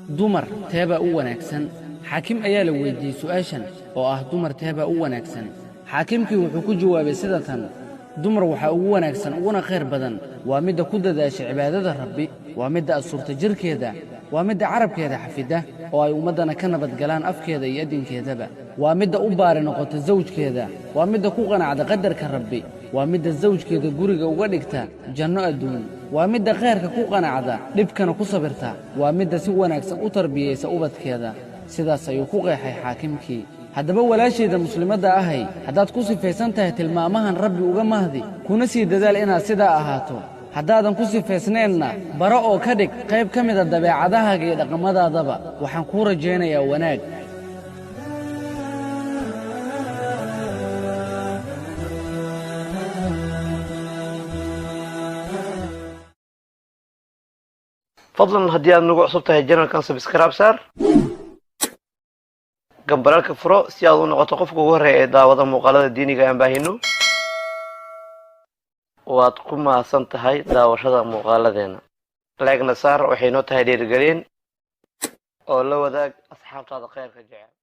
dumar teebaa u wanaagsan xaakim ayaa la weydiiyey su'aashan oo ah dumar teebaa u wanaagsan xaakimkii wuxuu ku jawaabay sida tan dumar waxaa ugu wanaagsan uguna khayr badan waa midda ku dadaasha cibaadada rabbi waa midda asurta jirkeeda waa midda carabkeeda xafida oo ay ummaddana ka nabadgalaan afkeeda iyo adinkeedaba waa midda u baari noqota zawjkeeda waa midda ku qanacda qadarka rabbi waa midda zawjkeeda guriga uga dhigta janno adduun waa midda khayrka ku qanacda dhibkana ku sabirta waa midda si wanaagsan u tarbiyeysa ubadkeeda sidaas ayuu ku qeexay xaakimkii haddaba walaashayda muslimadda ahay haddaad ku sifaysan tahay tilmaamahan rabbi uga mahdi kuna sii dadaal inaad sidaa ahaato haddaadan ku sifaysnaynna bara oo ka dhig qayb ka mida dabeecadahaaga iyo dhaqamadaadaba waxaan kuu rajaynayaa wanaag فضلاً هدية نقول عصبتها جنرال كان سبسكرايب صار قبلك فرو سيادو نقطة قفك وهرة دعوة مقالة الديني كان باهينو واتقوم مع سنتهاي دعوة شذا مقالة دينا لكن صار وحينو تهدير قلين أو لو ذاك أصحاب هذا خير كجعل